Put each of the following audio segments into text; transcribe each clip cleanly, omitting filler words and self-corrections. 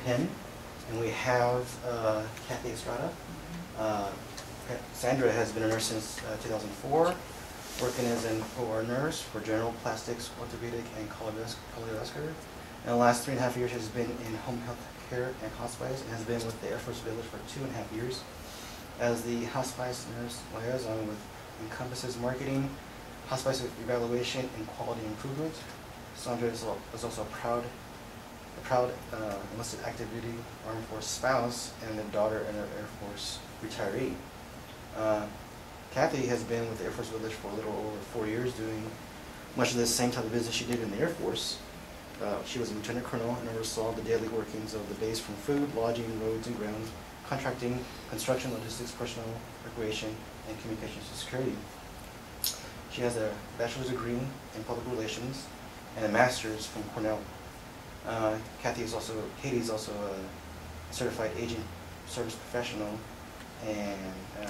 Penn, and we have Kathie Estrada. Chandra has been a nurse since 2004, working as an OR nurse for general plastics, orthopedic, and cardiovascular. In the last 3.5 years, she has been in home health care and hospice, and has been with the Air Force Village for 2.5 years. As the hospice nurse liaison with encompasses marketing, hospice evaluation, and quality improvement. Chandra is also a proud enlisted active duty Armed Force spouse and a daughter and an Air Force retiree. Kathie has been with the Air Force Village for a little over 4 years, doing much of the same type of business she did in the Air Force. She was a lieutenant colonel and oversaw the daily workings of the base from food, lodging, roads and ground, contracting, construction, logistics, personnel, recreation, and communications and security. She has a bachelor's degree in public relations and a master's from Cornell. Katie is also a certified aging service professional, and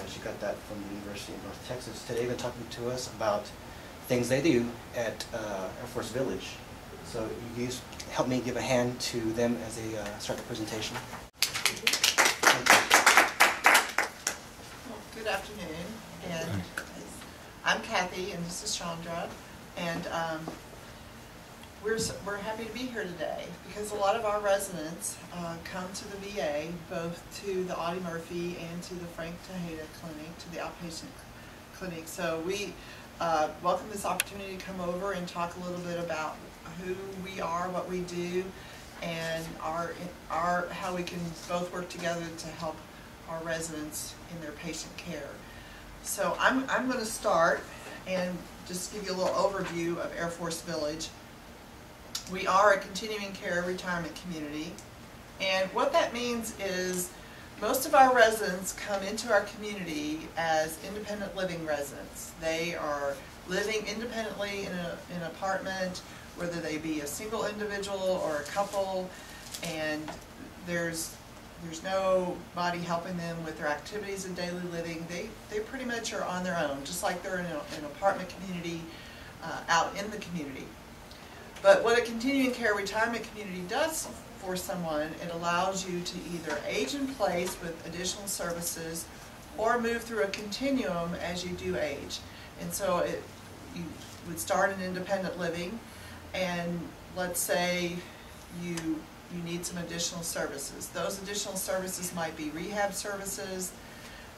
she got that from the University of North Texas. Today they're talking to us about things they do at Air Force Village. So you guys help me give a hand to them as they start the presentation. Well, good afternoon, and I'm Kathie, and this is Chandra, and we're happy to be here today because a lot of our residents come to the VA, both to the Audie Murphy and to the Frank Tejeda Clinic, to the outpatient clinic. So we welcome this opportunity to come over and talk a little bit about who we are, what we do, and how we can both work together to help our residents in their patient care. So I'm going to start and just give you a little overview of Air Force Village. We are a continuing care retirement community, and what that means is most of our residents come into our community as independent living residents. They are living independently in an apartment, whether they be a single individual or a couple, and there's nobody helping them with their activities of daily living. They pretty much are on their own, just like they're in an apartment community out in the community. But what a continuing care retirement community does for someone, it allows you to either age in place with additional services or move through a continuum as you do age. And so you would start in independent living, and let's say you need some additional services. Those additional services might be rehab services,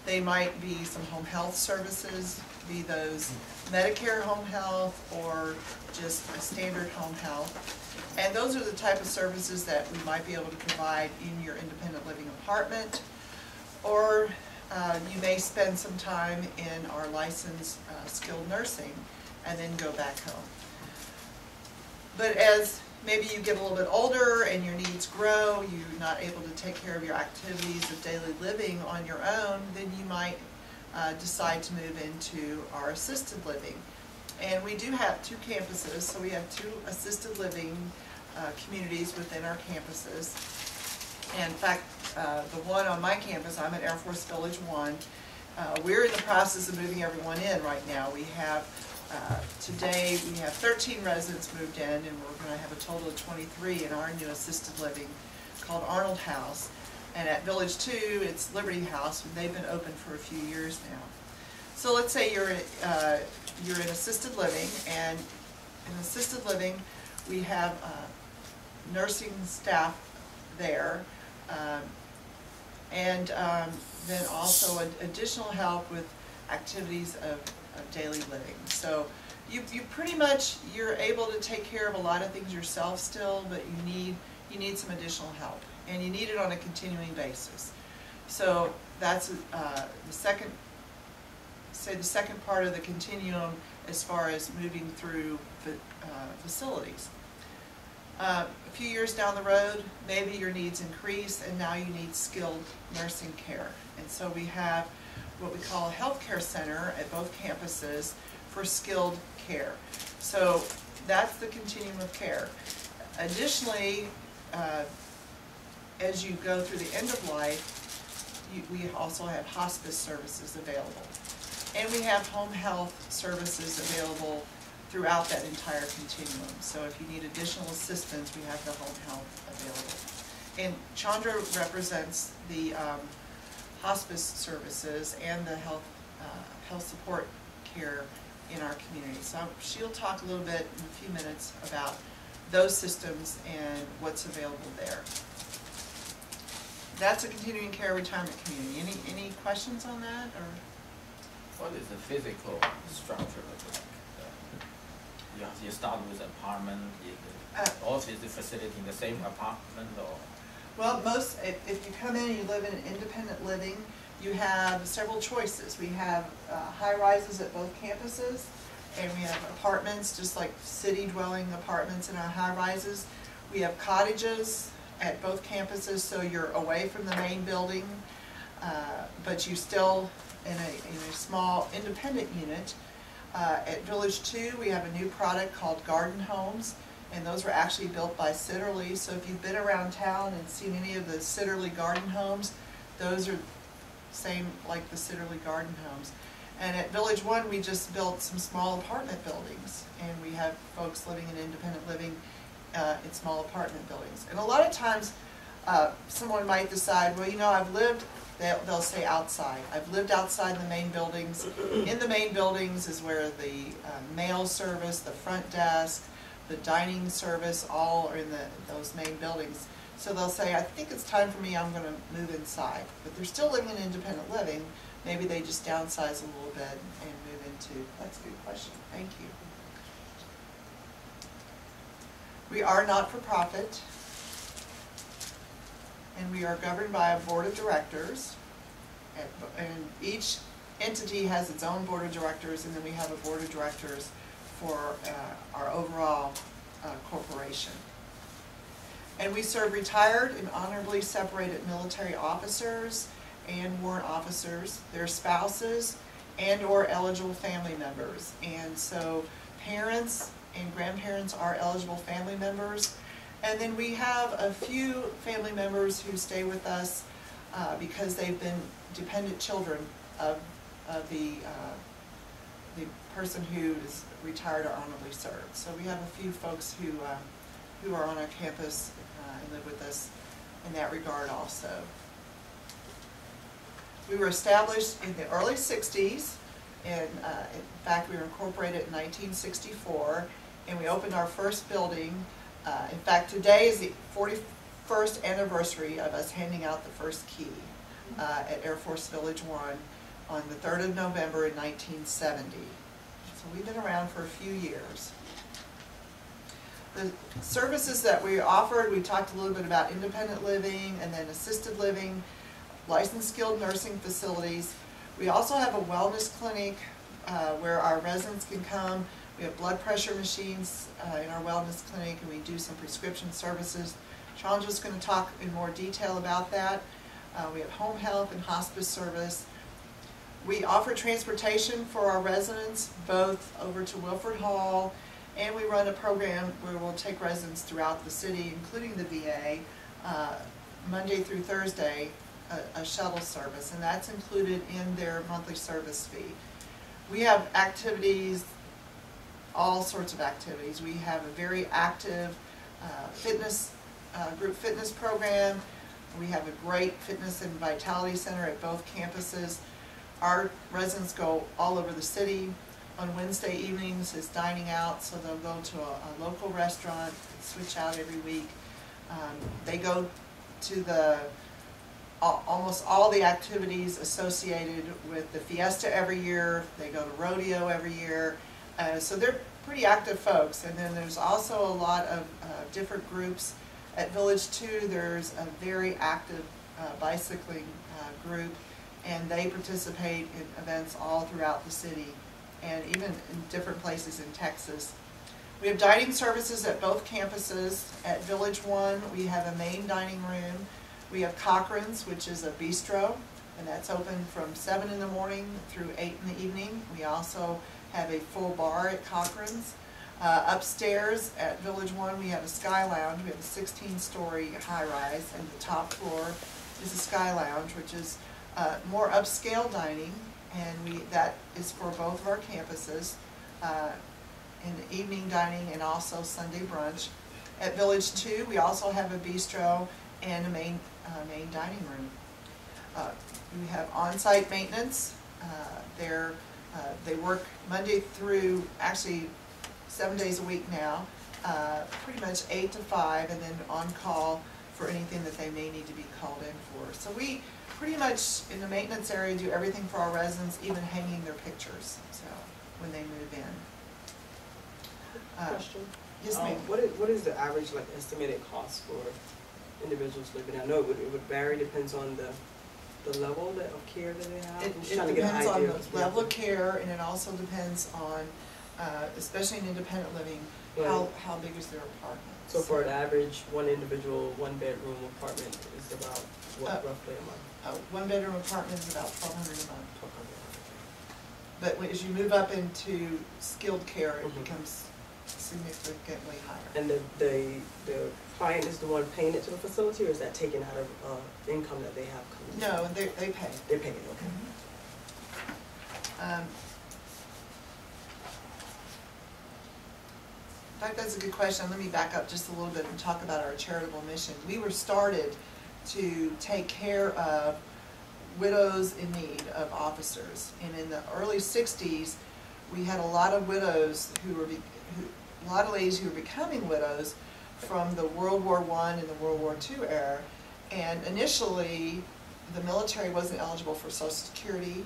they might be some home health services, be those Medicare home health or just a standard home health. And those are the type of services that we might be able to provide in your independent living apartment, or you may spend some time in our licensed skilled nursing and then go back home. But as maybe you get a little bit older and your needs grow, you're not able to take care of your activities of daily living on your own, then you might decide to move into our assisted living. And we do have 2 campuses, so we have 2 assisted living communities within our campuses. And in fact, the one on my campus, I'm at Air Force Village 1, we're in the process of moving everyone in right now. We have today we have 13 residents moved in, and we're going to have a total of 23 in our new assisted living called Arnold House. And at Village 2, it's Liberty House, and they've been open for a few years now. So let's say you're in assisted living, and in assisted living we have nursing staff there, and then also additional help with activities of daily living. So you pretty much, you're able to take care of a lot of things yourself still, but you need some additional help, and you need it on a continuing basis. So that's the second part of the continuum as far as moving through facilities. A few years down the road, maybe your needs increase, and now you need skilled nursing care. And so we have what we call a healthcare center at both campuses for skilled care. So that's the continuum of care. Additionally, as you go through the end of life, we also have hospice services available. And we have home health services available throughout that entire continuum. So if you need additional assistance, we have the home health available. And Chandra represents the hospice services and the health support care in our community. So she'll talk a little bit in a few minutes about those systems and what's available there. That's a continuing care retirement community. Any questions on that? Or what is the physical structure look like? You start with apartment, or is the facility in the same apartment, or? Well, if you come in and you live in an independent living, you have several choices. We have high-rises at both campuses, and we have apartments, just like city-dwelling apartments in our high-rises. We have cottages at both campuses, so you're away from the main building, but you still in a small independent unit. At Village 2, we have a new product called Garden Homes, and those were actually built by Sitterly. So if you've been around town and seen any of the Sitterly Garden Homes, those are same like the Sitterly Garden Homes. And at Village 1, we just built some small apartment buildings, and we have folks living in independent living in small apartment buildings. And a lot of times, someone might decide, well, you know, they'll say outside. I've lived outside the main buildings. In the main buildings is where the mail service, the front desk, the dining service, all are in those main buildings. So they'll say, I think it's time for me, I'm going to move inside. But they're still living in independent living. Maybe they just downsize a little bit and move into, that's a good question, thank you. We are not-for-profit, and we are governed by a board of directors, and each entity has its own board of directors, and then we have a board of directors for our overall corporation. And we serve retired and honorably separated military officers and warrant officers, their spouses, and or eligible family members. And so parents and grandparents are eligible family members. And then we have a few family members who stay with us because they've been dependent children of the person who is retired or honorably served. So we have a few folks who are on our campus and live with us in that regard also. We were established in the early 60s, and in fact we were incorporated in 1964, and we opened our first building. In fact, today is the 41st anniversary of us handing out the first key at Air Force Village 1 on the 3rd of November in 1970. So we've been around for a few years. The services that we offered, we talked a little bit about independent living and then assisted living, licensed skilled nursing facilities. We also have a wellness clinic where our residents can come. We have blood pressure machines in our wellness clinic, and we do some prescription services. Chandra's going to talk in more detail about that. We have home health and hospice service. We offer transportation for our residents, both over to Wilford Hall, and we run a program where we'll take residents throughout the city, including the VA, Monday through Thursday, a shuttle service, and that's included in their monthly service fee. We have activities, all sorts of activities. We have a very active group fitness program. We have a great fitness and vitality center at both campuses. Our residents go all over the city. On Wednesday evenings is dining out, so they'll go to a local restaurant, switch out every week. They go to almost all the activities associated with the fiesta every year. They go to rodeo every year. So they're pretty active folks. And then there's also a lot of different groups. At Village 2, there's a very active bicycling group, and they participate in events all throughout the city and even in different places in Texas. We have dining services at both campuses. At Village 1, we have a main dining room. We have Cochran's, which is a bistro, and that's open from 7 in the morning through 8 in the evening. We also have a full bar at Cochran's. Upstairs at Village 1, we have a Sky Lounge. We have a 16-story high-rise, and the top floor is a Sky Lounge, which is more upscale dining, and that is for both of our campuses, in the evening dining and also Sunday brunch. At Village 2, we also have a bistro, and a main dining room. We have on-site maintenance. They work Monday through, actually 7 days a week now, pretty much 8 to 5, and then on call for anything that they may need to be called in for. So we pretty much in the maintenance area do everything for our residents, even hanging their pictures, so when they move in. Question. Yes, ma'am. What is the average estimated cost for individuals living? I know it would vary, depends on the level of care that they have. It depends on the level of care, and it also depends on, especially in independent living, how big is their apartment. So for an average, one individual, one-bedroom apartment is about what roughly a month? One-bedroom apartment is about $1,200 a month. But as you move up into skilled care, it becomes significantly higher. And the client is the one paying it to the facility, or is that taken out of income that they have coming? No, they pay. They're paying, okay. In fact, that's a good question. Let me back up just a little bit and talk about our charitable mission. We were started to take care of widows in need of officers. And in the early 60s, we had a lot of widows a lot of ladies who were becoming widows from the World War I and the World War II era. And initially, the military wasn't eligible for Social Security,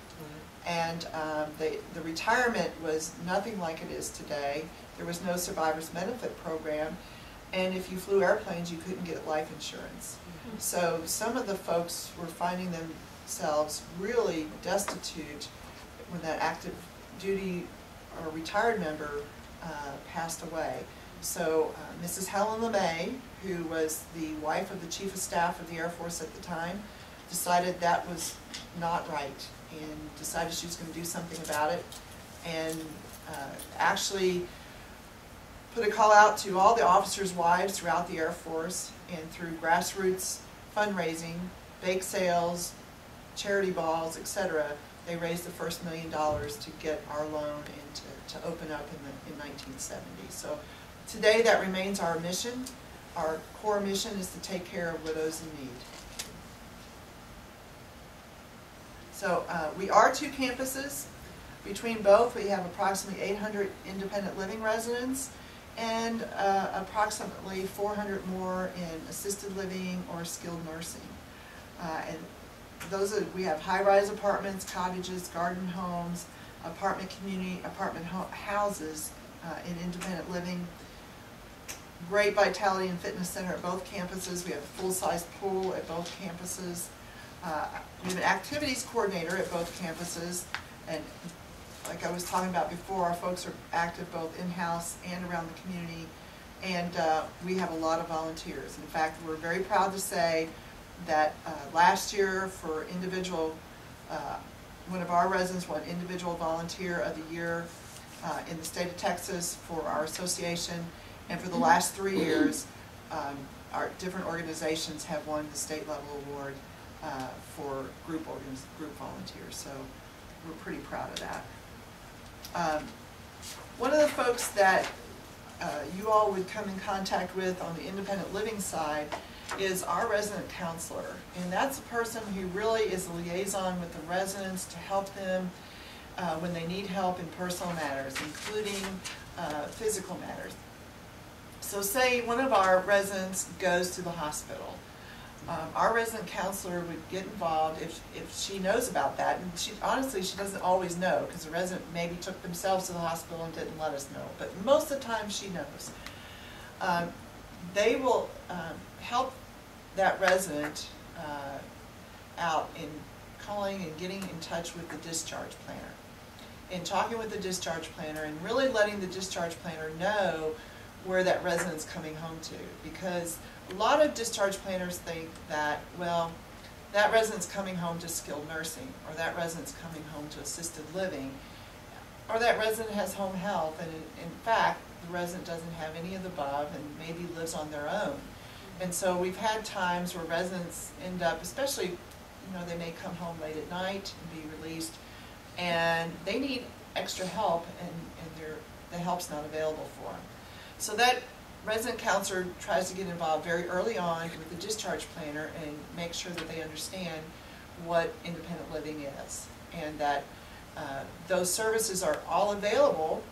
and the retirement was nothing like it is today. There was no survivor's benefit program, and if you flew airplanes, you couldn't get life insurance. So some of the folks were finding themselves really destitute when that active duty or retired member passed away. So Mrs. Helen LeMay, who was the wife of the Chief of Staff of the Air Force at the time, decided that was not right and decided she was going to do something about it, and actually put a call out to all the officers' wives throughout the Air Force, and through grassroots fundraising, bake sales, charity balls, etc., they raised the first $1 million to get our loan and to open up in 1970. So today that remains our mission. Our core mission is to take care of widows in need. So we are 2 campuses. Between both, we have approximately 800 independent living residents and approximately 400 more in assisted living or skilled nursing. And we have high-rise apartments, cottages, garden homes, apartment community, apartment houses in independent living. Great vitality and fitness center at both campuses. We have a full-size pool at both campuses. We have an activities coordinator at both campuses, and like I was talking about before, our folks are active both in-house and around the community, and we have a lot of volunteers. In fact, we're very proud to say that last year for individual, one of our residents won Individual Volunteer of the Year in the state of Texas for our association, and for the last 3 years, our different organizations have won the state level award for group volunteers, so we're pretty proud of that. One of the folks that you all would come in contact with on the independent living side is our resident counselor, and that's a person who really is a liaison with the residents to help them when they need help in personal matters, including physical matters. So say one of our residents goes to the hospital. Our resident counselor would get involved if she knows about that, and honestly she doesn't always know, because the resident maybe took themselves to the hospital and didn't let us know, but most of the time she knows. They will help that resident out in calling and getting in touch with the discharge planner, and talking with the discharge planner and really letting the discharge planner know where that resident's coming home to, because a lot of discharge planners think that, well, that resident's coming home to skilled nursing, or that resident's coming home to assisted living, or that resident has home health, and in fact, the resident doesn't have any of the above and maybe lives on their own. And so we've had times where residents end up, especially, you know, they may come home late at night and be released, and they need extra help, and the help's not available for them. So that resident counselor tries to get involved very early on with the discharge planner and make sure that they understand what independent living is, and that those services are all available,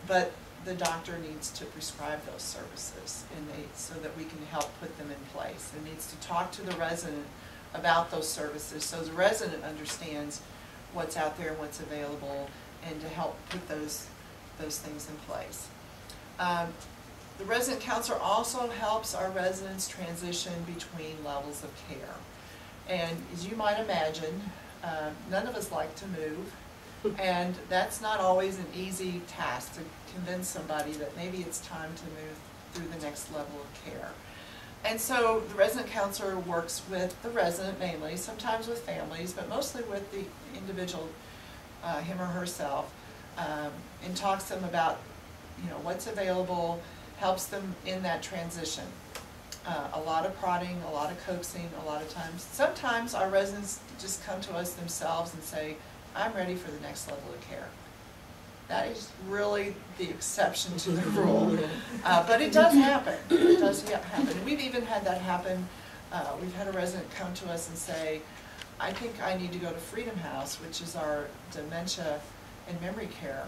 but the doctor needs to prescribe those services, and so that we can help put them in place. And needs to talk to the resident about those services so the resident understands what's out there and what's available, and to help put those things in place. The resident counselor also helps our residents transition between levels of care. And as you might imagine, none of us like to move, and that's not always an easy task to convince somebody that maybe it's time to move through the next level of care. And so the resident counselor works with the resident mainly, sometimes with families, but mostly with the individual, him or herself, and talks to them about, what's available, helps them in that transition. A lot of prodding, a lot of coaxing, a lot of times. Sometimes our residents just come to us themselves and say, I'm ready for the next level of care. That is really the exception to the rule. But it does happen. It does happen. And we've even had that happen. We've had a resident come to us and say, I think I need to go to Freedom House, which is our dementia and memory care.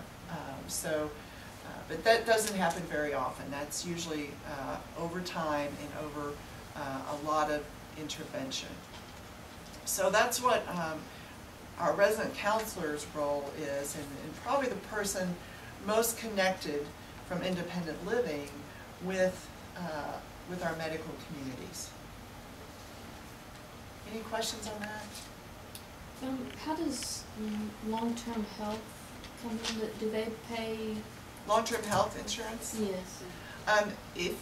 But that doesn't happen very often. That's usually over time and over a lot of intervention. So that's what our resident counselor's role is, and probably the person most connected from independent living with our medical communities. Any questions on that? How does long-term health come in? Do they pay? Long-term health insurance? Yes. If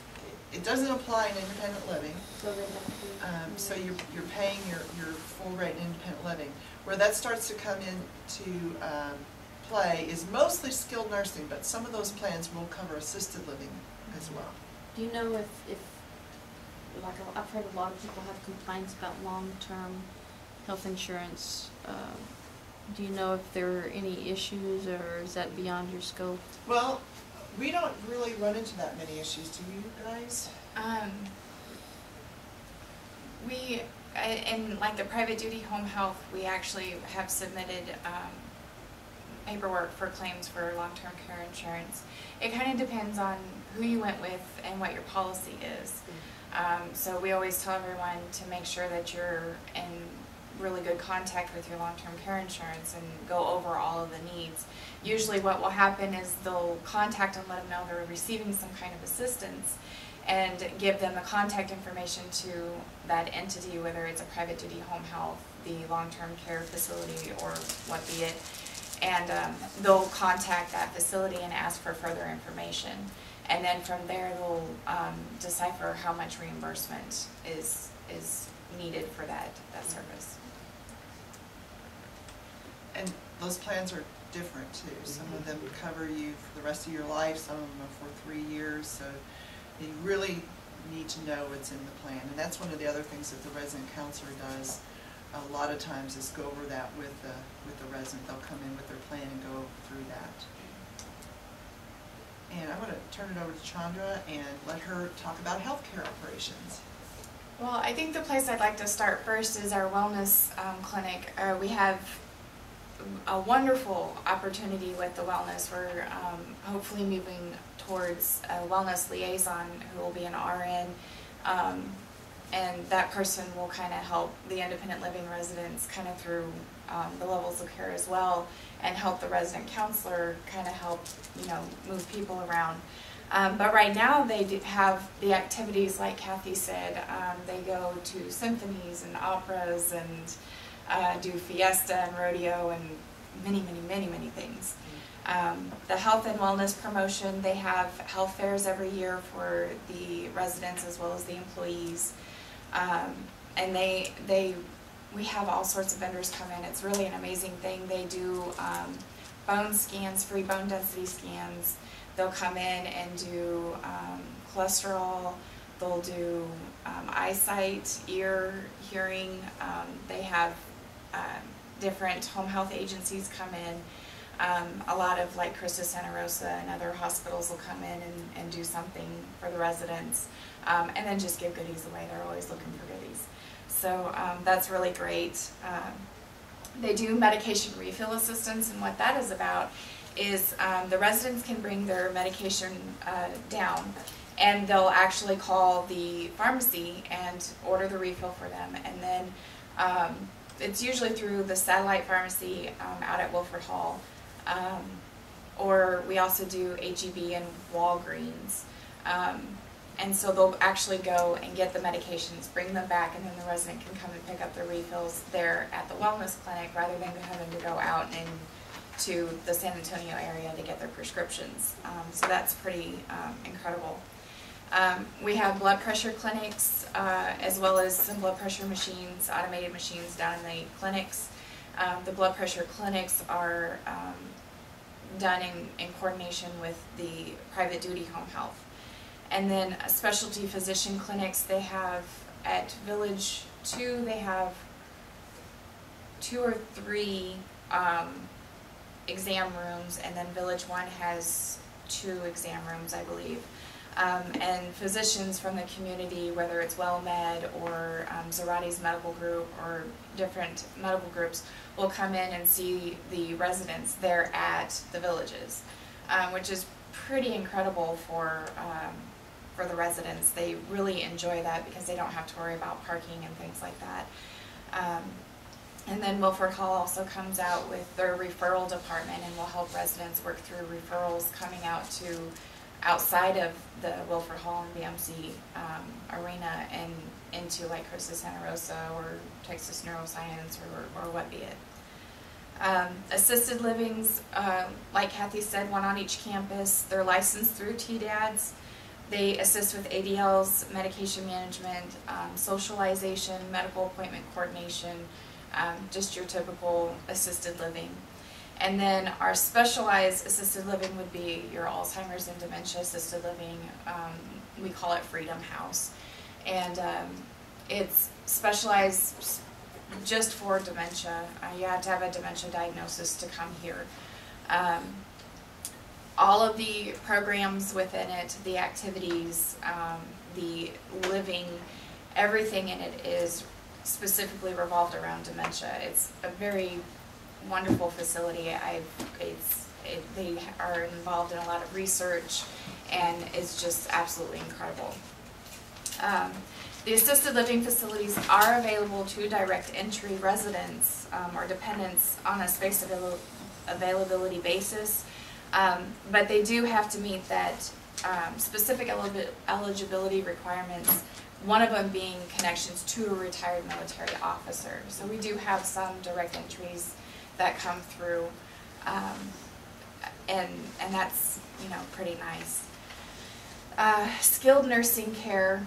it doesn't apply in independent living, So they don't so you're paying your full rate in independent living. Where that starts to come into play is mostly skilled nursing, but some of those plans will cover assisted living as well. Do you know if like I've heard a lot of people have complaints about long-term health insurance. Do you know if there are any issues, or is that beyond your scope? Well, we don't really run into that many issues, do you guys? We, in like the private duty home health, we actually have submitted paperwork for claims for long-term care insurance. It kind of depends on who you went with and what your policy is. So we always tell everyone to make sure that you're in really good contact with your long-term care insurance and go over all of the needs. Usually what will happen is they'll contact and let them know they're receiving some kind of assistance, and give them the contact information to that entity, whether it's a private duty home health, the long-term care facility, or what be it, and they'll contact that facility and ask for further information. And then from there they'll decipher how much reimbursement is needed for that service. And those plans are different too. Some of them cover you for the rest of your life, some of them are for 3 years, so you really need to know what's in the plan. And that's one of the other things that the resident counselor does a lot of times, is go over that with the resident. They'll come in with their plan and go through that. And I'm going to turn it over to Chandra and let her talk about healthcare operations. Well, I think the place I'd like to start first is our wellness clinic. We have a wonderful opportunity with the wellness. We're hopefully moving towards a wellness liaison who will be an RN, and that person will kind of help the independent living residents kind of through the levels of care as well, and help the resident counselor kind of help, move people around. But right now they have the activities like Kathie said. They go to symphonies and operas and do fiesta and rodeo and many things. The health and wellness promotion, they have health fairs every year for the residents as well as the employees. And we have all sorts of vendors come in. It's really an amazing thing. They do bone scans, free bone density scans. They'll come in and do cholesterol. They'll do eyesight, ear, hearing. They have different home health agencies come in. A lot of like Christus Santa Rosa and other hospitals will come in and do something for the residents, and then just give goodies away. They're always looking for goodies. So that's really great. They do medication refill assistance, and what that is about is the residents can bring their medication down, and they'll actually call the pharmacy and order the refill for them, and then it's usually through the satellite pharmacy out at Wilford Hall, or we also do HEB and Walgreens, and so they'll actually go and get the medications, bring them back, and then the resident can come and pick up their refills there at the wellness clinic rather than having to go out and to the San Antonio area to get their prescriptions. So that's pretty incredible. We have blood pressure clinics as well as some blood pressure machines, automated machines down in the clinics. The blood pressure clinics are done in coordination with the private duty home health. And then specialty physician clinics, they have at Village 2, they have 2 or 3 exam rooms, and then Village 1 has 2 exam rooms, I believe. And physicians from the community, whether it's WellMed or Zarati's medical group or different medical groups, will come in and see the residents there at the villages, which is pretty incredible for the residents. They really enjoy that because they don't have to worry about parking and things like that. And then Wilford Hall also comes out with their referral department and will help residents work through referrals coming out to outside of the Wilford Hall and BMC arena and into like Christus Santa Rosa or Texas Neuroscience or what be it. Assisted livings, like Kathie said, 1 on each campus. They're licensed through TDADS. They assist with ADLs, medication management, socialization, medical appointment coordination, just your typical assisted living. And then our specialized assisted living would be your Alzheimer's and dementia assisted living. We call it Freedom House. And it's specialized just for dementia. You have to have a dementia diagnosis to come here. All of the programs within it, the activities, the living, everything in it is specifically revolved around dementia. It's a very wonderful facility. They are involved in a lot of research, and it's just absolutely incredible. The assisted living facilities are available to direct entry residents or dependents on a space availability basis, but they do have to meet that specific eligibility requirements, one of them being connections to a retired military officer. So we do have some direct entries that come through, and that's, you know, pretty nice. Skilled nursing care,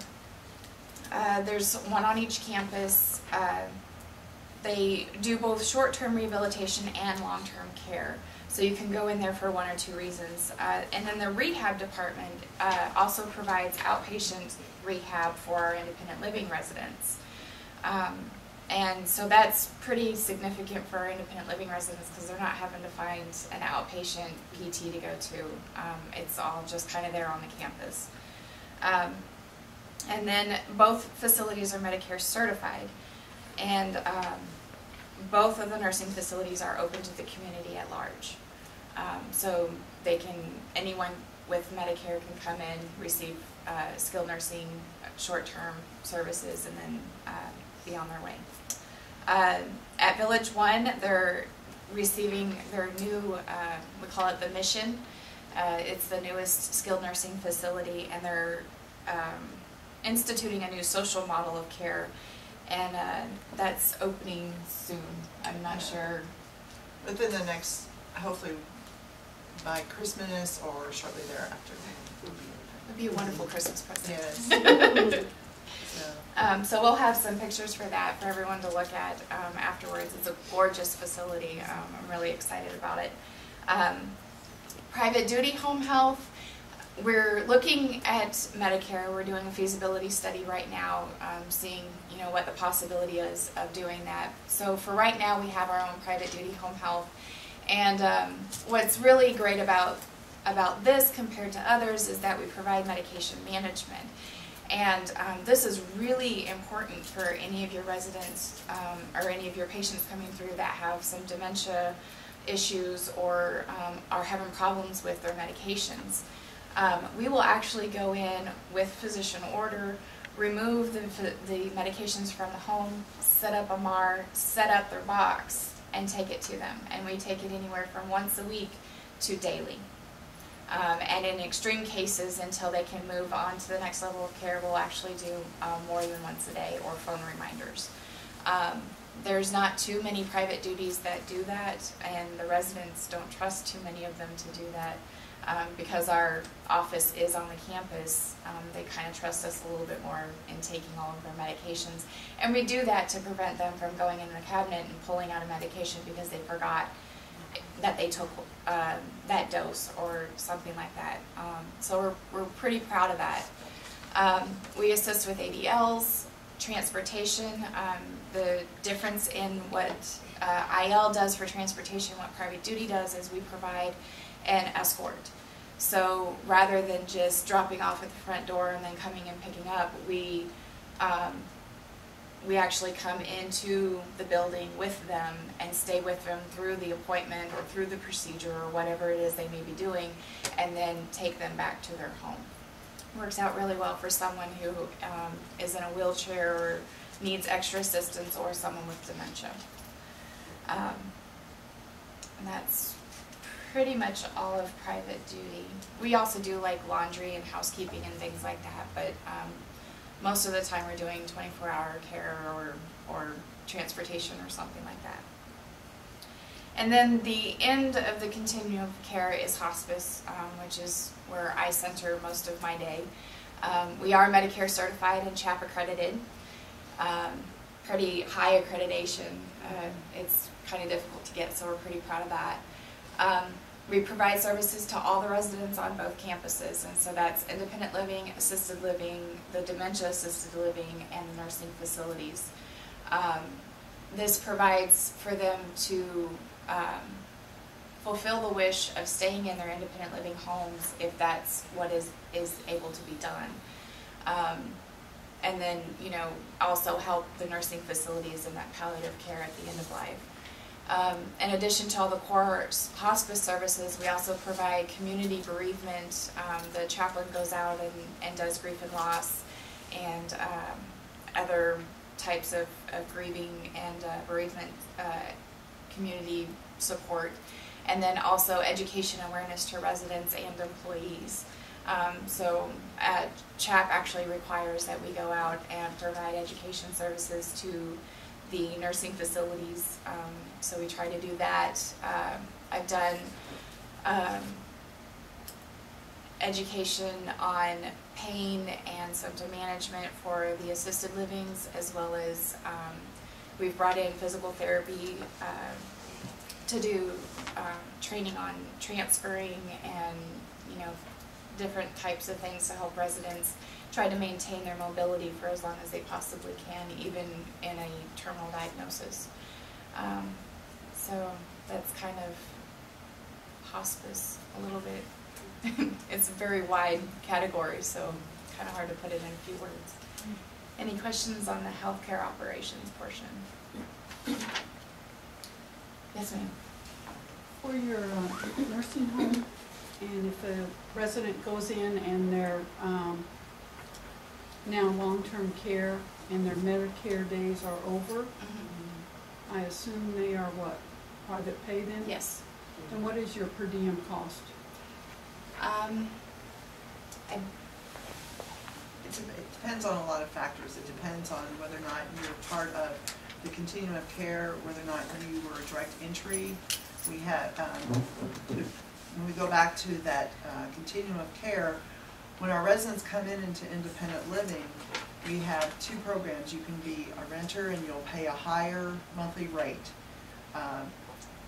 there's 1 on each campus. They do both short-term rehabilitation and long-term care, so you can go in there for 1 or 2 reasons. And then the rehab department also provides outpatient rehab for our independent living residents. And so that's pretty significant for our independent living residents because they're not having to find an outpatient PT to go to. It's all just kind of there on the campus. And then both facilities are Medicare certified, and both of the nursing facilities are open to the community at large. So they can, anyone with Medicare can come in, receive skilled nursing, short-term services, and then be on their way. At Village 1, they're receiving their new, we call it the Mission. It's the newest skilled nursing facility, and they're instituting a new social model of care, and that's opening soon. I'm not sure. Within the next, hopefully by Christmas or shortly thereafter. It'd be a wonderful Christmas present. Yes. So we'll have some pictures for that for everyone to look at afterwards. It's a gorgeous facility. I'm really excited about it. Private duty home health. We're looking at Medicare. We're doing a feasibility study right now, seeing what the possibility is of doing that. So for right now, we have our own private duty home health, And what's really great about this compared to others is that we provide medication management. And this is really important for any of your residents or any of your patients coming through that have some dementia issues or are having problems with their medications. We will actually go in with physician order, remove the medications from the home, set up a MAR, set up their box, and take it to them. And we take it anywhere from once a week to daily. And in extreme cases, until they can move on to the next level of care, we'll actually do more than once a day or phone reminders. There's not too many private duties that do that, and the residents don't trust too many of them to do that. Because our office is on the campus, they kind of trust us a little bit more in taking all of their medications. And we do that to prevent them from going in the cabinet and pulling out a medication because they forgot that they took that dose or something like that. So we're pretty proud of that. We assist with ADLs, transportation. The difference in what IL does for transportation, what private duty does, is we provide an escort. So rather than just dropping off at the front door and then coming and picking up, we actually come into the building with them and stay with them through the appointment or through the procedure or whatever it is they may be doing, and then take them back to their home. Works out really well for someone who is in a wheelchair or needs extra assistance, or someone with dementia. And that's pretty much all of private duty. We also do like laundry and housekeeping and things like that, but most of the time we're doing 24-hour care or transportation or something like that. And then the end of the continuum of care is hospice, which is where I center most of my day. We are Medicare certified and CHAP accredited. Pretty high accreditation. It's kind of difficult to get, so we're pretty proud of that. We provide services to all the residents on both campuses, and so that's independent living, assisted living, the dementia assisted living, and the nursing facilities. This provides for them to fulfill the wish of staying in their independent living homes if that's what is able to be done. And then, you know, also help the nursing facilities in that palliative care at the end of life. In addition to all the core hospice services, we also provide community bereavement. The chaplain goes out and does grief and loss and other types of grieving and bereavement community support. And then also education awareness to residents and employees. So CHAP actually requires that we go out and provide education services to the nursing facilities, so we try to do that. I've done education on pain and symptom management for the assisted livings, as well as we've brought in physical therapy to do training on transferring and, you know, different types of things to help residents try to maintain their mobility for as long as they possibly can, even in a terminal diagnosis. So that's kind of hospice a little bit. It's a very wide category, so kind of hard to put it in a few words. Any questions on the healthcare operations portion? Yes, ma'am. For your nursing home, and if a resident goes in and they're now long-term care and their Medicare days are over, I assume they are what, private pay then? Yes. And what is your per diem cost? It depends on a lot of factors. It depends on whether or not you're part of the continuum of care, whether or not you were a direct entry. We had, when we go back to that continuum of care, when our residents come into independent living, we have two programs. You can be a renter and you'll pay a higher monthly rate.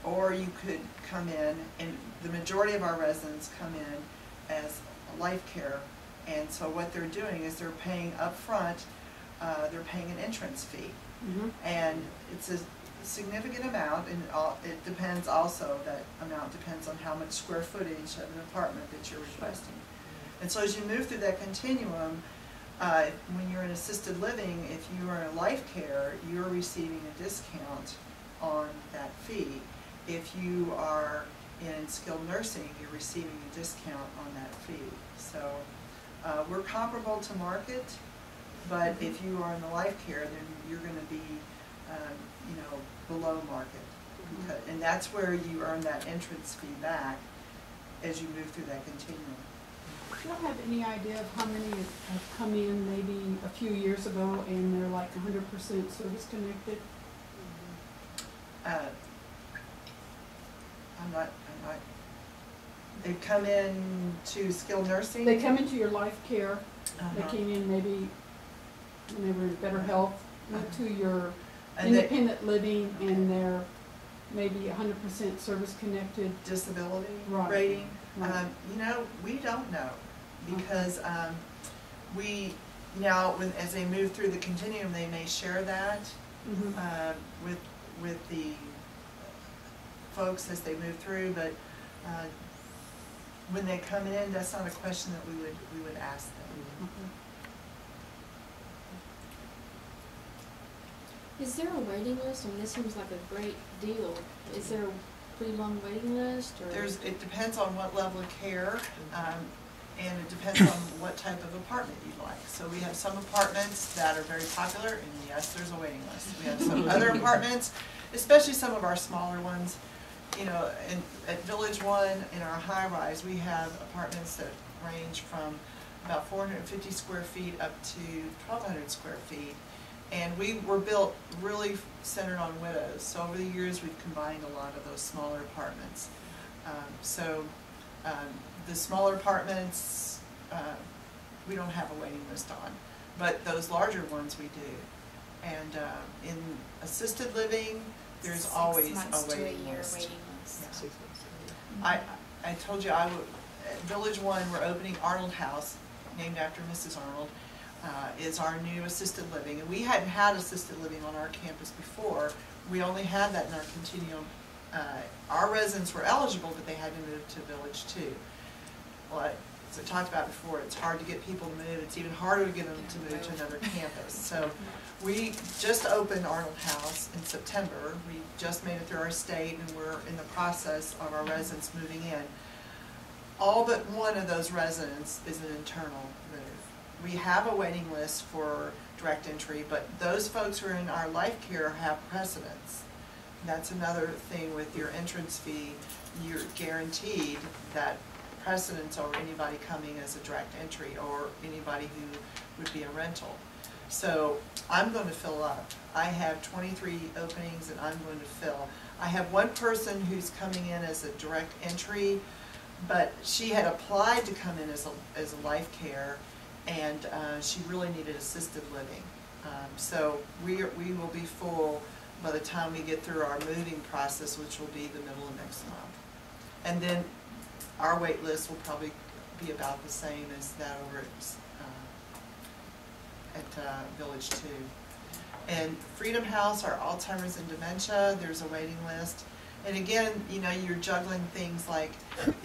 Or you could come in, and the majority of our residents come in as a life care. And so what they're doing is they're paying up front, they're paying an entrance fee. And it's significant amount, and it depends also, that amount depends on how much square footage of an apartment that you're requesting. And so as you move through that continuum, when you're in assisted living, if you are in life care, you're receiving a discount on that fee. If you are in skilled nursing, you're receiving a discount on that fee. So we're comparable to market, but if you are in the life care, then you're going to be you know, below market. Because, and that's where you earn that entrance fee back as you move through that continuum. Do you have any idea of how many have come in maybe a few years ago and they're like 100% service connected? I'm not, they come in to skilled nursing? They come into your life care. They Uh-huh. came in maybe when they were in better health, went to your And independent living, and they're maybe 100% service connected. disability Right. rating? Right. You know, we don't know, because we, now, as they move through the continuum, they may share that with the folks as they move through, but when they come in, that's not a question that we would ask them. Is there a waiting list? I mean, this seems like a great deal. Is there a pretty long waiting list, or? It depends on what level of care, and it depends on what type of apartment you like. So we have some apartments that are very popular, and yes, there's a waiting list. We have some other apartments, especially some of our smaller ones. You know, at Village 1, in our high-rise, we have apartments that range from about 450 square feet up to 1,200 square feet. And we were built really centered on widows. So over the years, we've combined a lot of those smaller apartments. The smaller apartments, we don't have a waiting list on, but those larger ones we do. And in assisted living, there's 6 always months a to waiting year list. waiting list. Yeah. 6 months. I told you at Village 1, we're opening Arnold House, named after Mrs. Arnold, is our new assisted living. And we hadn't had assisted living on our campus before. We only had that in our continuum. Our residents were eligible, but they had to move to Village 2. Well, as I talked about before, it's hard to get people to move. It's even harder to get them to move to another campus. So we just opened Arnold House in September. We just made it through our state, and we're in the process of our residents moving in. All but one of those residents is an internal move. We have a waiting list for direct entry, but those folks who are in our life care have precedence. That's another thing with your entrance fee. You're guaranteed that precedence over anybody coming as a direct entry or anybody who would be a rental. So I'm going to fill up. I have 23 openings and I'm going to fill. I have one person who's coming in as a direct entry, but she had applied to come in as a life care, and she really needed assisted living. So we will be full by the time we get through our moving process, which will be the middle of next month. And then our wait list will probably be about the same as that over at Village 2. And Freedom House, our Alzheimer's and dementia, there's a waiting list. And again, you know, you're juggling things like,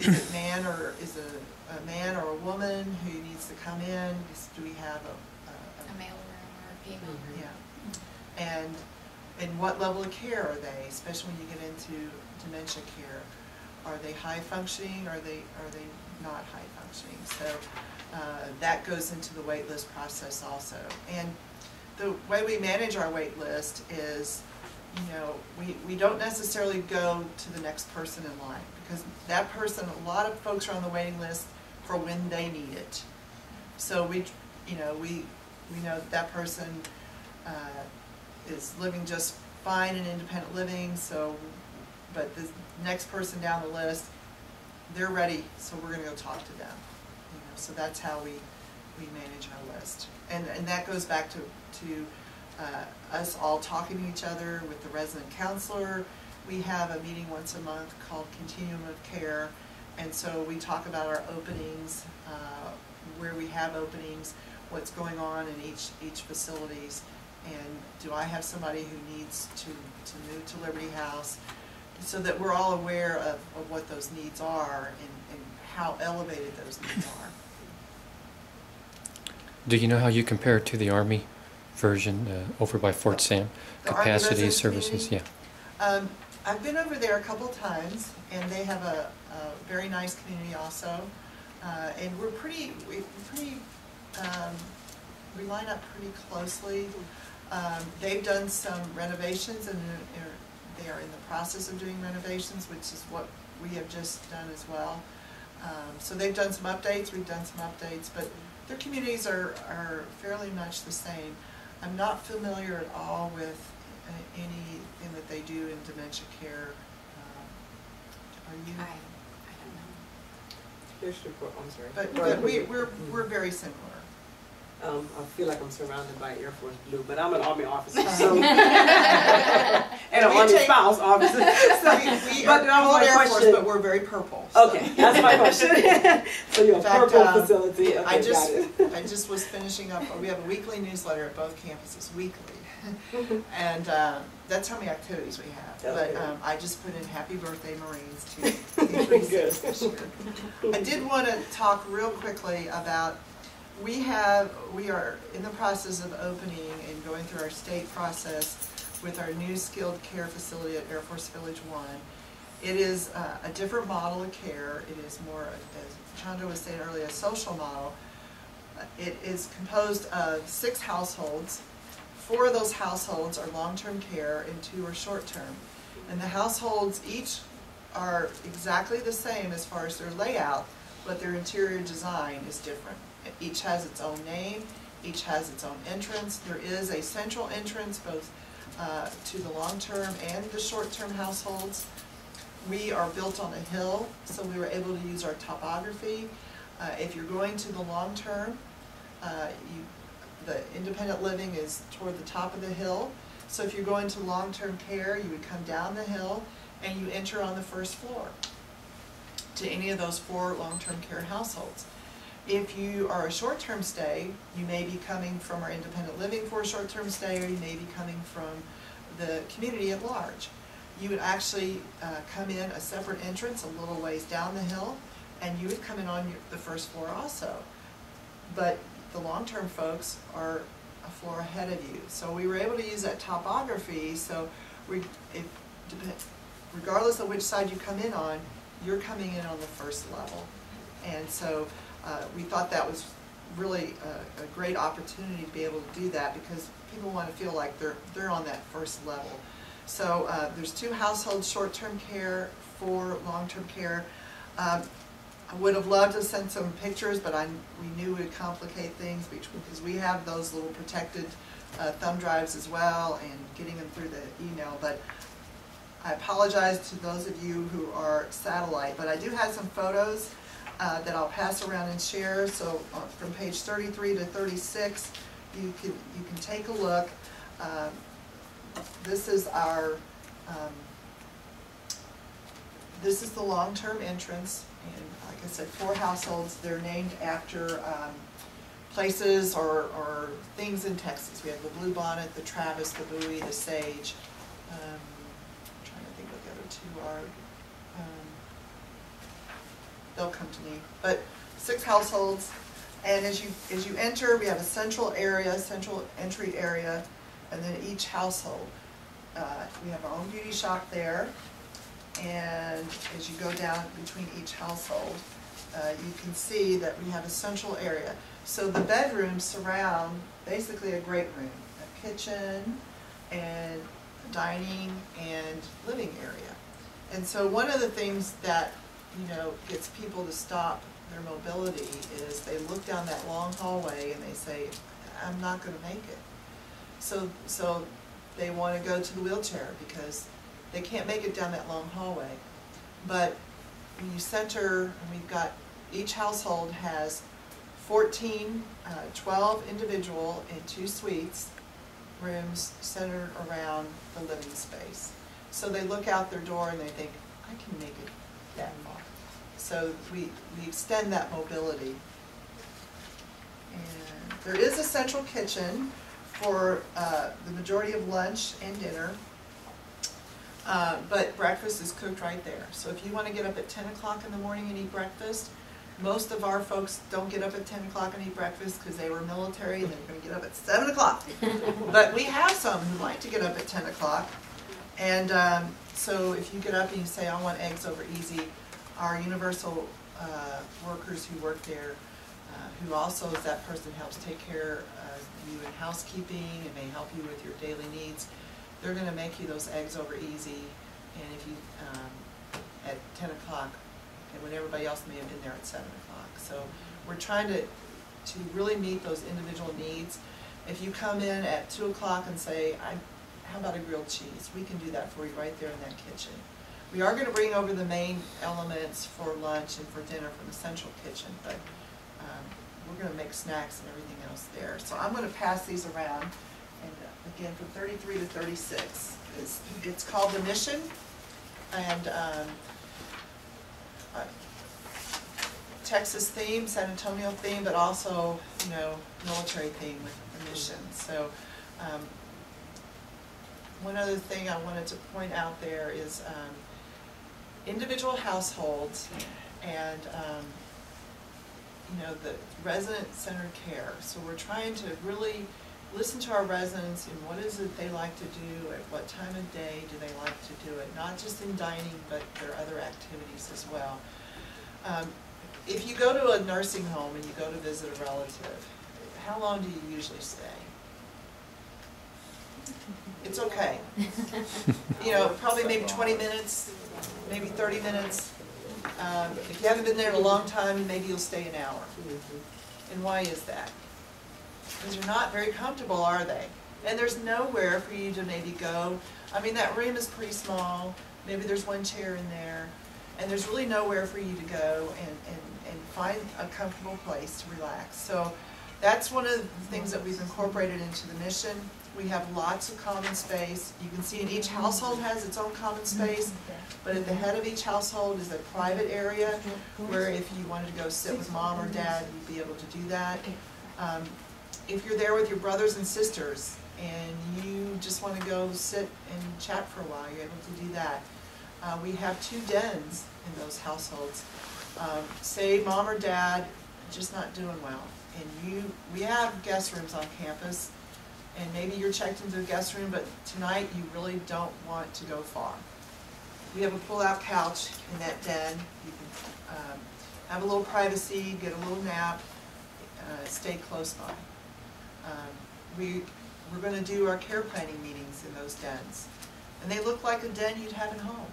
is it man or is it a man or a woman who needs to come in? Do we have A male room or a female room. Yeah. And what level of care are they, especially when you get into dementia care? Are they high functioning, or are they not high functioning? So that goes into the wait list process also. And the way we manage our wait list is, you know, we don't necessarily go to the next person in line, because that person, a lot of folks are on the waiting list for when they need it. So we know that person is living just fine in independent living, so, but the next person down the list, they're ready, so we're going to go talk to them. You know, so that's how we manage our list. And that goes back to us all talking to each other with the resident counselor. We have a meeting once a month called Continuum of Care, and so we talk about our openings, where we have openings, what's going on in each facilities, And do I have somebody who needs to move to Liberty House, so that we're all aware of what those needs are and how elevated those needs are. Do you know how you compare it to the Army version over by Fort Sam? The Capacity, Army services, community? yeah. I've been over there a couple times, and they have a very nice community also. And we line up pretty closely. They've done some renovations, and they are in the process of doing renovations, which is what we have just done as well. So they've done some updates, we've done some updates, but their communities are fairly much the same. I'm not familiar at all with anything that they do in dementia care. Are you? I don't know. Here's your report, I'm sorry. But we're very similar. I feel like I'm surrounded by Air Force blue, but I'm an Army officer, so and an Army spouse, obviously. We are called Air Force, but we're very purple. So. Okay, that's my question. So you're a purple facility. Okay, I just was finishing up. We have a weekly newsletter at both campuses, weekly, and that's how many activities we have. Okay. But I just put in Happy Birthday Marines to increase this year. I did want to talk real quickly about. We are in the process of opening and going through our state process with our new skilled care facility at Air Force Village 1. It is a different model of care. It is more, as Chandra was saying earlier, a social model. It is composed of 6 households. 4 of those households are long-term care and 2 are short-term. And the households each are exactly the same as far as their layout, but their interior design is different. Each has its own name, each has its own entrance. There is a central entrance both to the long-term and the short-term households. We are built on a hill, so we were able to use our topography. If you're going to the long-term, the independent living is toward the top of the hill. So if you're going to long-term care, you would come down the hill and you enter on the first floor to any of those 4 long-term care households. If you are a short-term stay, you may be coming from our independent living for a short-term stay, or you may be coming from the community at large. You would actually come in a separate entrance a little ways down the hill, and you would come in on the first floor also. But the long-term folks are a floor ahead of you. So we were able to use that topography, so regardless of which side you come in on, you're coming in on the first level. And so we thought that was really a great opportunity to be able to do that, because people want to feel like they're on that first level. So there's 2 households, short-term care, 4 long-term care. I would have loved to send some pictures, but we knew it would complicate things because we have those little protected thumb drives as well, and getting them through the email. But I apologize to those of you who are satellite, but I do have some photos that I'll pass around and share. So from page 33 to 36, you can take a look. This is our this is the long-term entrance, and like I said, 4 households. They're named after places or things in Texas. We have the Bluebonnet, the Travis, the Bowie, the Sage. I'm trying to think what the other 2 are. They'll come to me. But 6 households, and as you enter, we have a central area, central entry area, and then each household. We have our own beauty shop there, and as you go down between each household, you can see that we have a central area. So the bedrooms surround basically a great room, a kitchen, and dining and living area. And so one of the things that gets people to stop their mobility is they look down that long hallway and they say, I'm not going to make it. So they want to go to the wheelchair because they can't make it down that long hallway. But when you center, and we've got, each household has 12 individual and 2 suites rooms centered around the living space. So they look out their door and they think, I can make it that far. So we extend that mobility. And there is a central kitchen for the majority of lunch and dinner. But breakfast is cooked right there. So if you want to get up at 10 o'clock in the morning and eat breakfast, most of our folks don't get up at 10 o'clock and eat breakfast because they were military and they're going to get up at 7 o'clock. But we have some who like to get up at 10 o'clock. And so if you get up and you say, I want eggs over easy, our universal workers who work there, who also is that person helps take care of you in housekeeping and may help you with your daily needs, they're going to make you those eggs over easy. And if you, at 10 o'clock, and when everybody else may have been there at 7 o'clock. So we're trying to really meet those individual needs. If you come in at 2 o'clock and say, how about a grilled cheese? We can do that for you right there in that kitchen. We are going to bring over the main elements for lunch and for dinner from the central kitchen, but we're going to make snacks and everything else there. So I'm going to pass these around. And again, from 33 to 36, it's called The Mission. And Texas theme, San Antonio theme, but also, you know, military theme with the mission. So one other thing I wanted to point out there is individual households and you know, the resident-centered care. So we're trying to really listen to our residents and what is it they like to do, at what time of day do they like to do it, not just in dining, but their other activities as well. If you go to a nursing home and you go to visit a relative, how long do you usually stay? It's okay. You know, probably maybe 20 minutes, maybe 30 minutes. If you haven't been there in a long time, maybe you'll stay an hour. And why is that? Because you're not very comfortable, are they? And there's nowhere for you to maybe go. I mean, that room is pretty small. Maybe there's one chair in there. And there's really nowhere for you to go and find a comfortable place to relax. So that's one of the things that we've incorporated into the mission. We have lots of common space. You can see in each household has its own common space, but at the head of each household is a private area where if you wanted to go sit with mom or dad, you'd be able to do that. If you're there with your brothers and sisters and you just want to go sit and chat for a while, you're able to do that. We have 2 dens in those households. Say mom or dad just not doing well, and we have guest rooms on campus, and maybe you're checked into a guest room, but tonight you really don't want to go far. We have a pull-out couch in that den. You can have a little privacy, get a little nap, stay close by. We're going to do our care planning meetings in those dens, and they look like a den you'd have at home.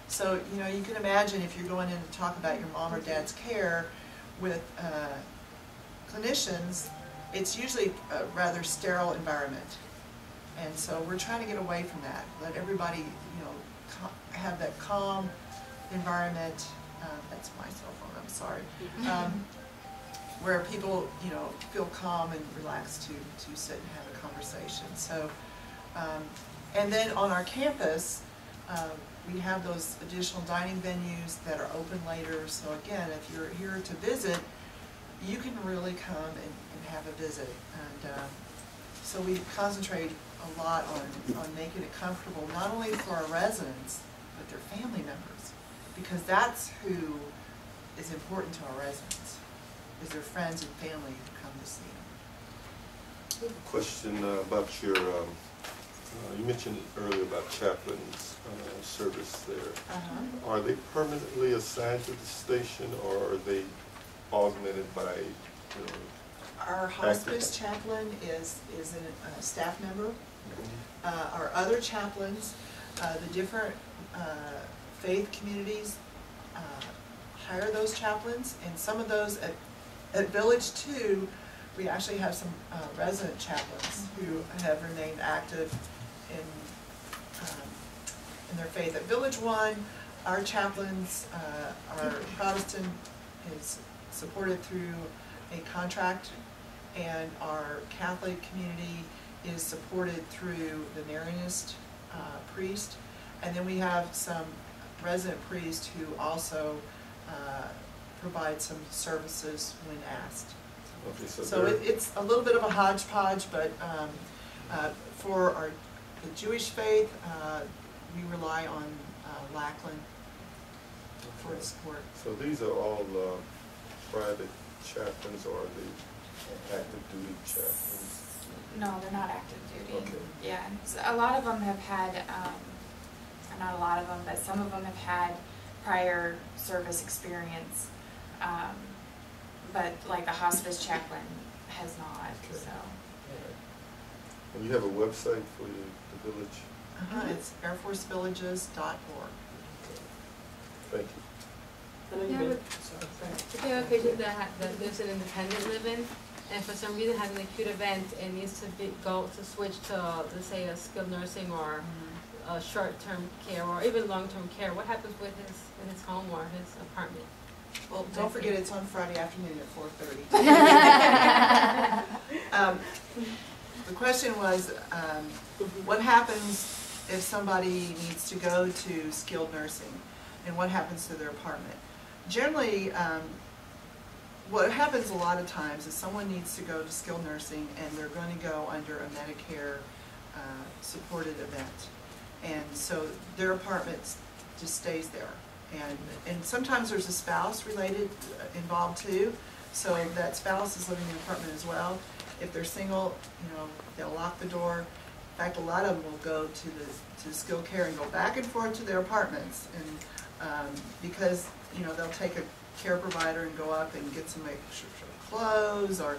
So, you know, you can imagine if you're going in to talk about your mom or dad's care with clinicians, it's usually a rather sterile environment. And so we're trying to get away from that. Let everybody, you know, have that calm environment. That's my cell phone, I'm sorry. Where people, you know, feel calm and relaxed to sit and have a conversation. So, and then on our campus, we have those additional dining venues that are open later. So again, if you're here to visit, you can really come and have a visit. And so we concentrate a lot on making it comfortable, not only for our residents, but their family members. Because that's who is important to our residents, is their friends and family who come to see them. I have a question about your, you mentioned earlier about chaplains service there. Are they permanently assigned to the station, or are they augmented by, you know? Our hospice chaplain is a staff member. Our other chaplains, the different faith communities hire those chaplains, and some of those at Village 2, we actually have some resident chaplains who have remained active in their faith. At Village 1, our chaplains, our Protestant is supported through a contract, and our Catholic community is supported through the Marianist priest, and then we have some resident priests who also provide some services when asked. Okay, So it's a little bit of a hodgepodge, but For the Jewish faith, we rely on Lackland for its support. So these are all private chaplains, or are they active duty chaplains? No, they're not active duty. Okay. Yeah, so a lot of them have had, not a lot of them, but some of them have had prior service experience. But like the hospice chaplain has not, Okay. so. And you have a website for the village? It's airforcevillages.org. Thank you. I know you've Yeah, been, but- sorry, go ahead. If you have a patient that lives in independent living, and for some reason has an acute event and needs to go to switch to, let's say, a skilled nursing or short-term care or even long-term care, what happens with his home or his apartment? Well, don't forget it's on Friday afternoon at 4:30. The question was, what happens if somebody needs to go to skilled nursing, and what happens to their apartment? Generally, what happens a lot of times is someone needs to go to skilled nursing and they're going to go under a Medicare supported event. And so their apartment just stays there. And sometimes there's a spouse involved too. So that spouse is living in the apartment as well. If they're single, they'll lock the door. In fact, a lot of them will go to skilled care and go back and forth to their apartments, and because they'll take a care provider and go up and get some extra clothes, or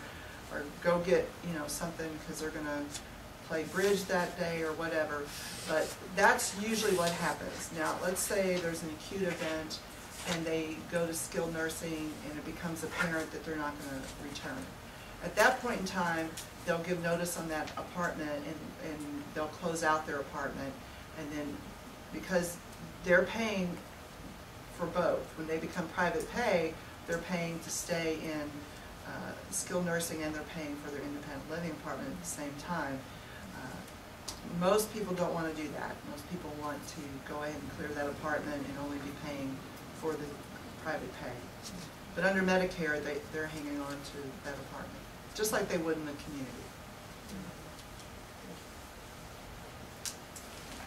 go get something because they're going to play bridge that day or whatever. But that's usually what happens. Now, let's say there's an acute event and they go to skilled nursing and it becomes apparent that they're not going to return. At that point in time, they'll give notice on that apartment, and they'll close out their apartment. And then, because they're paying for both, when they become private pay, they're paying to stay in skilled nursing, and they're paying for their independent living apartment at the same time. Most people don't want to do that. Most people want to go ahead and clear that apartment and only be paying for the private pay. But under Medicare, they're hanging on to that apartment, just like they would in the community.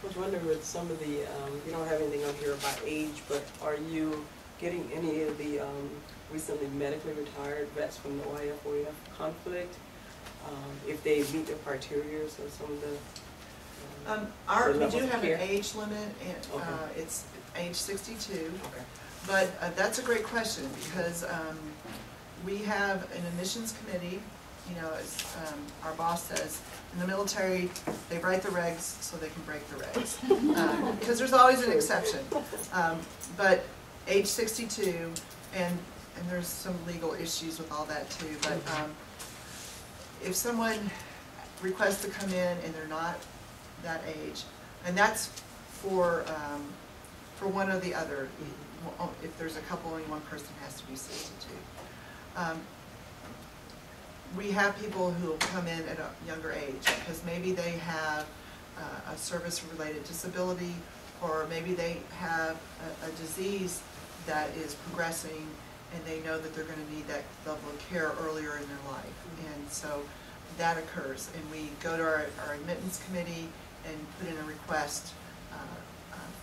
I was wondering with some of the, you don't have anything on here about age, but are you getting any of the recently medically retired vets from the OIF conflict, if they meet the criteria, so some of the We do have an age limit, and Okay. it's age 62. Okay. But that's a great question, because we have an admissions committee. As our boss says, in the military, they write the regs so they can break the regs, because there's always an exception. But age 62, and there's some legal issues with all that too. But if someone requests to come in and they're not that age, and that's for one or the other. If there's a couple, only one person has to be 62. We have people who will come in at a younger age because maybe they have a service-related disability, or maybe they have a disease that is progressing and they know that they're going to need that level of care earlier in their life. And so that occurs, and we go to our admittance committee and put in a request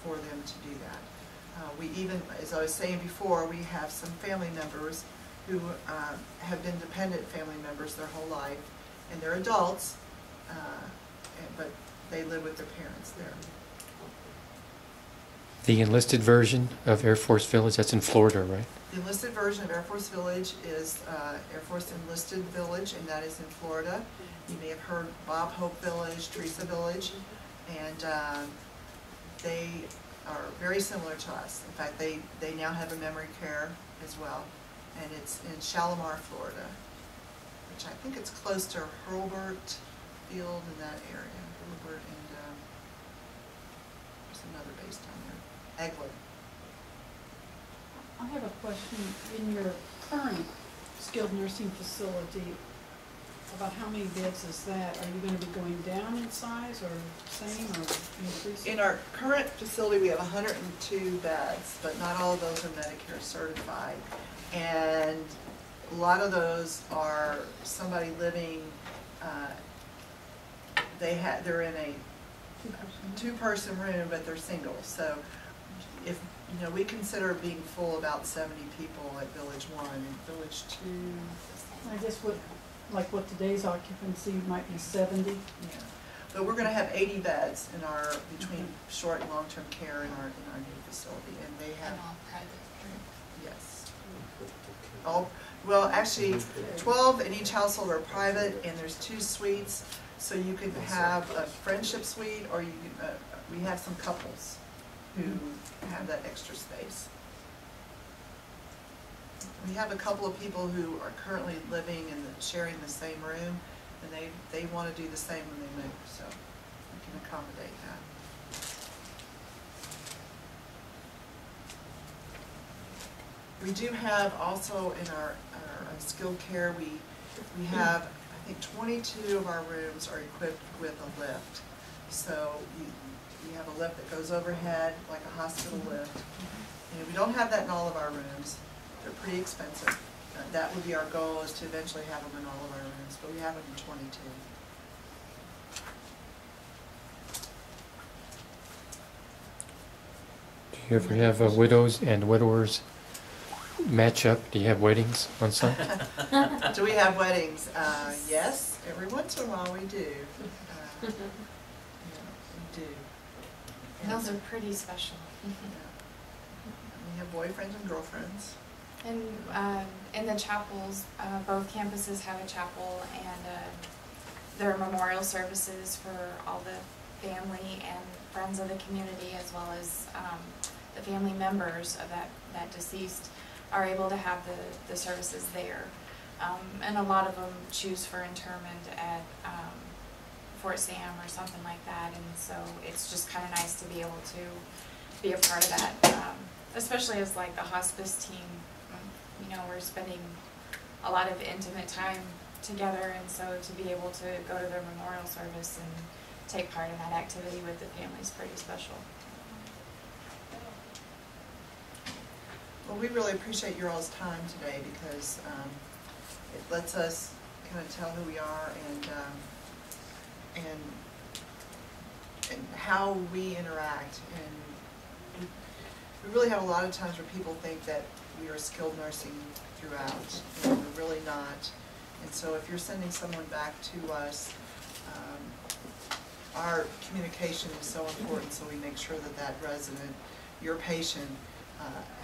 for them to do that. We even, as I was saying before, we have some family members who have been dependent family members their whole life, and they're adults, but they live with their parents there. The enlisted version of Air Force Village, that's in Florida, right? The enlisted version of Air Force Village is Air Force Enlisted Village, and that is in Florida. You may have heard Bob Hope Village, Teresa Village, and they are very similar to us. In fact, they now have a memory care as well, and it's in Shalimar, Florida, which I think it's close to Hurlburt Field in that area. Hurlburt, and there's another base down there, Eglin. I have a question. In your current skilled nursing facility, about how many beds is that? Are you going to be going down in size, or same, or increasing? In our current facility, we have 102 beds, but not all of those are Medicare certified. And a lot of those are somebody living they're in a two-person room, but they're single. So if, you know, we consider being full about 70 people at Village 1 and Village 2. I guess what today's occupancy might be 70. Yeah. But we're going to have 80 beds in our, between short and long-term care in our new facility, and they have. And all private. Yes. All, well, actually, 12 in each household are private, and there's 2 suites, so you can have a friendship suite, or you can, we have some couples who have that extra space. We have a couple of people who are currently living and sharing the same room, and they want to do the same when they move, so we can accommodate that. We do have also in our skilled care, we have, I think 22 of our rooms are equipped with a lift. So you have a lift that goes overhead, like a hospital lift. And we don't have that in all of our rooms. They're pretty expensive. That would be our goal, is to eventually have them in all of our rooms, but we have them in 22. Do you ever have widows and widowers match up? Do you have weddings on site? Do we have weddings? Yes, every once in a while we do. Yeah, we do. And those are pretty special. Yeah. We have boyfriends and girlfriends. And in the chapels, both campuses have a chapel, and there are memorial services for all the family and friends of the community, as well as the family members of that deceased are able to have the services there. And a lot of them choose for interment at Fort Sam or something like that, and so it's just kind of nice to be able to be a part of that, especially as like the hospice team. You know, we're spending a lot of intimate time together, and so to be able to go to their memorial service and take part in that activity with the family is pretty special. Well, we really appreciate your all's time today, because it lets us kind of tell who we are and how we interact. And we really have a lot of times where people think that we are skilled nursing throughout, and we're really not. And so if you're sending someone back to us, our communication is so important, so we make sure that that resident, your patient,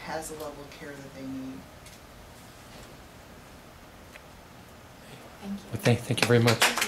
has the level of care that they need. Thank you. Well, thank you very much.